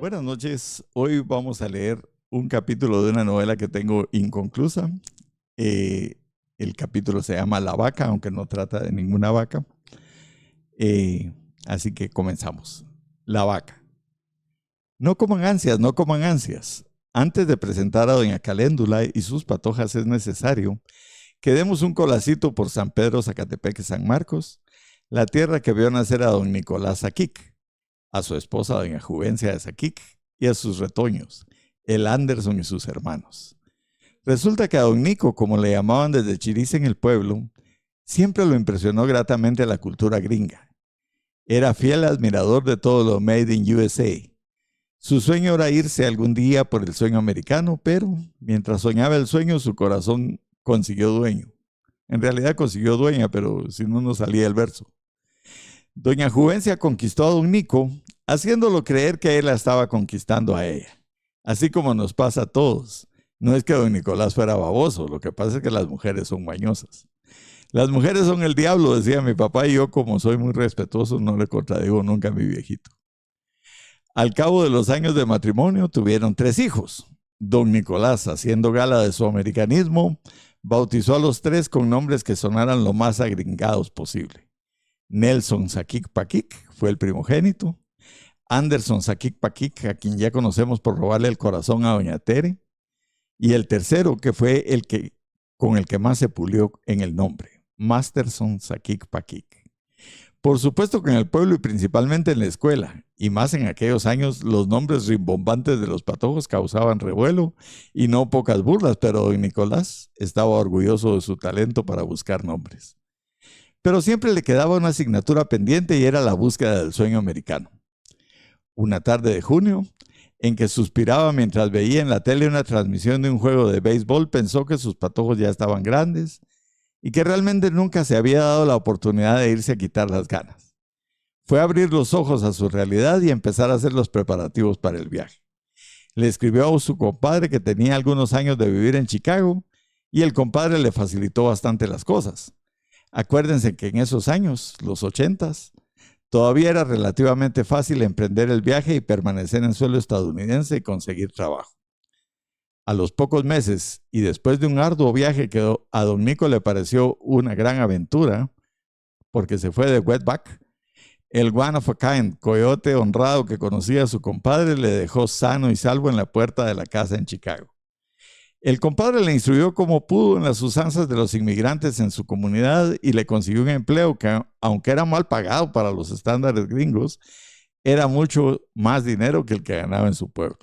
Buenas noches. Hoy vamos a leer un capítulo de una novela que tengo inconclusa. El capítulo se llama La vaca, aunque no trata de ninguna vaca. Así que comenzamos. La vaca. No coman ansias, no coman ansias. Antes de presentar a doña Caléndula y sus patojas es necesario que demos un colacito por San Pedro, Zacatepec y San Marcos, la tierra que vio nacer a don Nicolás Zaquic, a su esposa doña Juvencia de Zaquic y a sus retoños, el Anderson y sus hermanos. Resulta que a don Nico, como le llamaban desde Chiriza en el pueblo, siempre lo impresionó gratamente la cultura gringa. Era fiel admirador de todo lo made in USA. Su sueño era irse algún día por el sueño americano, pero mientras soñaba el sueño, su corazón consiguió dueño. En realidad consiguió dueña, pero si no, no salía el verso. Doña Juvencia conquistó a don Nico, haciéndolo creer que él la estaba conquistando a ella. Así como nos pasa a todos. No es que don Nicolás fuera baboso, lo que pasa es que las mujeres son mañosas. Las mujeres son el diablo, decía mi papá, y yo, como soy muy respetuoso, no le contradigo nunca a mi viejito. Al cabo de los años de matrimonio, tuvieron 3 hijos. Don Nicolás, haciendo gala de su americanismo, bautizó a los 3 con nombres que sonaran lo más agringados posible. Nelson Zaquic Paquic fue el primogénito. Anderson Zaquic Paquic, a quien ya conocemos por robarle el corazón a doña Tere. Y el tercero, que fue con el que más se pulió en el nombre, Masterson Zaquic Paquic. Por supuesto que en el pueblo y principalmente en la escuela, y más en aquellos años, los nombres rimbombantes de los patojos causaban revuelo y no pocas burlas, pero don Nicolás estaba orgulloso de su talento para buscar nombres. Pero siempre le quedaba una asignatura pendiente y era la búsqueda del sueño americano. Una tarde de junio, en que suspiraba mientras veía en la tele una transmisión de un juego de béisbol, pensó que sus patojos ya estaban grandes y que realmente nunca se había dado la oportunidad de irse a quitar las ganas. Fue a abrir los ojos a su realidad y empezar a hacer los preparativos para el viaje. Le escribió a su compadre que tenía algunos años de vivir en Chicago y el compadre le facilitó bastante las cosas. Acuérdense que en esos años, los 80s, todavía era relativamente fácil emprender el viaje y permanecer en suelo estadounidense y conseguir trabajo. A los pocos meses y después de un arduo viaje que a don Nico le pareció una gran aventura, porque se fue de wetback, el one of a kind, coyote honrado que conocía a su compadre, le dejó sano y salvo en la puerta de la casa en Chicago. El compadre le instruyó como pudo en las usanzas de los inmigrantes en su comunidad y le consiguió un empleo que, aunque era mal pagado para los estándares gringos, era mucho más dinero que el que ganaba en su pueblo.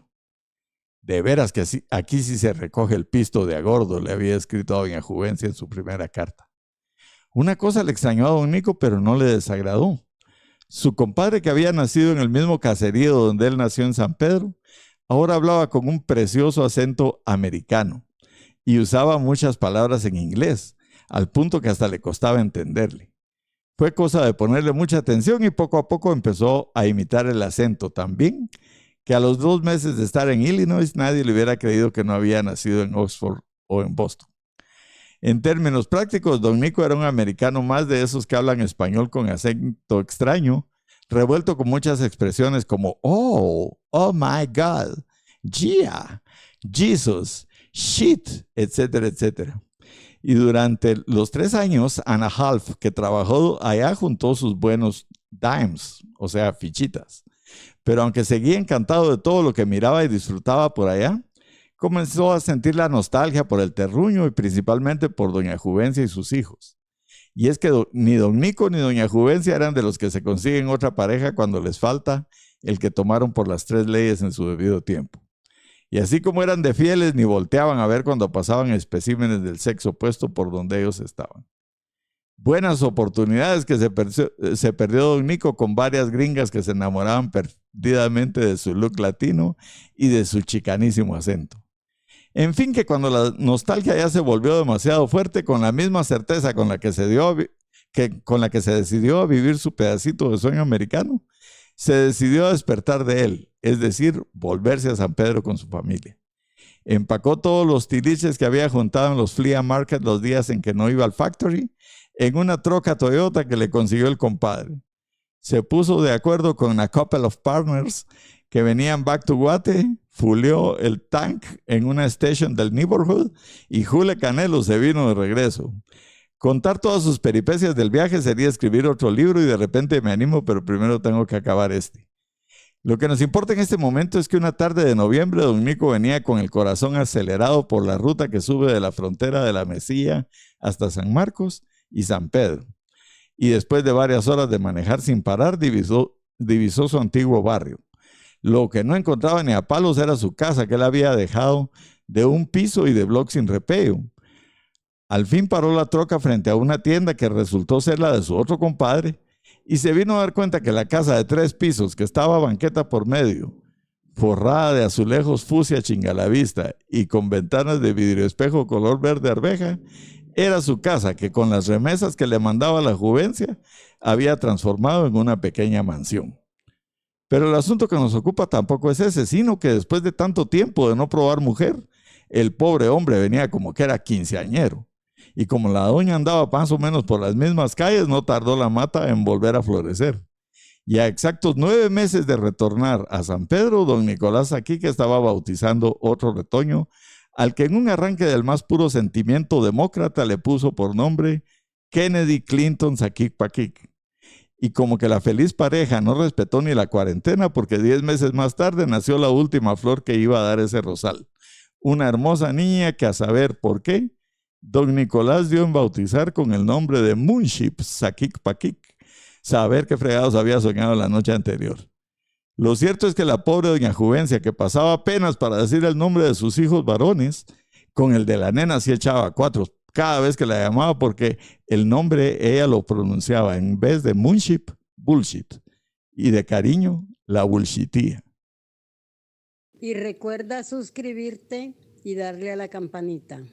De veras que aquí sí se recoge el pisto de a gordo, le había escrito a doña Juvencia en su primera carta. Una cosa le extrañó a don Nico, pero no le desagradó. Su compadre, que había nacido en el mismo caserío donde él nació en San Pedro, ahora hablaba con un precioso acento americano y usaba muchas palabras en inglés, al punto que hasta le costaba entenderle. Fue cosa de ponerle mucha atención y poco a poco empezó a imitar el acento tan bien que a los 2 meses de estar en Illinois nadie le hubiera creído que no había nacido en Oxford o en Boston. En términos prácticos, don Nico era un americano más de esos que hablan español con acento extraño, revuelto con muchas expresiones como oh my God, yeah, Jesus, shit, etcétera, etcétera. Y durante los 3 años and a half que trabajó allá juntó sus buenos dimes, o sea, fichitas. Pero aunque seguía encantado de todo lo que miraba y disfrutaba por allá, comenzó a sentir la nostalgia por el terruño y principalmente por doña Juvencia y sus hijos. Y es que ni don Nico ni doña Juvencia eran de los que se consiguen otra pareja cuando les falta el que tomaron por las 3 leyes en su debido tiempo. Y así como eran de fieles, ni volteaban a ver cuando pasaban especímenes del sexo opuesto por donde ellos estaban. Buenas oportunidades que se perdió don Nico con varias gringas que se enamoraban perdidamente de su look latino y de su chicanísimo acento. En fin, que cuando la nostalgia ya se volvió demasiado fuerte, con la misma certeza con la que se decidió a vivir su pedacito de sueño americano, se decidió a despertar de él, es decir, volverse a San Pedro con su familia. Empacó todos los tiliches que había juntado en los flea market los días en que no iba al factory en una troca Toyota que le consiguió el compadre. Se puso de acuerdo con a couple of partners que venían back to Guate, fuleó el tank en una station del neighborhood y Jule Canelo se vino de regreso. Contar todas sus peripecias del viaje sería escribir otro libro y de repente me animo, pero primero tengo que acabar este. Lo que nos importa en este momento es que una tarde de noviembre don Nico venía con el corazón acelerado por la ruta que sube de la frontera de la Mesilla hasta San Marcos y San Pedro. Y después de varias horas de manejar sin parar, divisó su antiguo barrio. Lo que no encontraba ni a palos era su casa que él había dejado de un piso y de bloc sin repello. Al fin paró la troca frente a una tienda que resultó ser la de su otro compadre y se vino a dar cuenta que la casa de 3 pisos, que estaba banqueta por medio, forrada de azulejos fucsia chingalavista y con ventanas de vidrio espejo color verde arveja, era su casa que con las remesas que le mandaba la Juvencia había transformado en una pequeña mansión. Pero el asunto que nos ocupa tampoco es ese, sino que después de tanto tiempo de no probar mujer, el pobre hombre venía como que era quinceañero. Y como la doña andaba más o menos por las mismas calles, no tardó la mata en volver a florecer. Y a exactos 9 meses de retornar a San Pedro, don Nicolás Saquic estaba bautizando otro retoño, al que en un arranque del más puro sentimiento demócrata le puso por nombre Kennedy Clinton Saquic Paquic. Y como que la feliz pareja no respetó ni la cuarentena, porque 10 meses más tarde nació la última flor que iba a dar ese rosal. Una hermosa niña que, a saber por qué, don Nicolás dio en bautizar con el nombre de Moonship Saquic Paquic. Saber qué fregados había soñado la noche anterior. Lo cierto es que la pobre doña Juvencia, que pasaba apenas para decir el nombre de sus hijos varones, con el de la nena sí echaba 4 cada vez que la llamaba, porque el nombre ella lo pronunciaba en vez de Moonship, Bullshit, y de cariño, la bullshitía. Y recuerda suscribirte y darle a la campanita.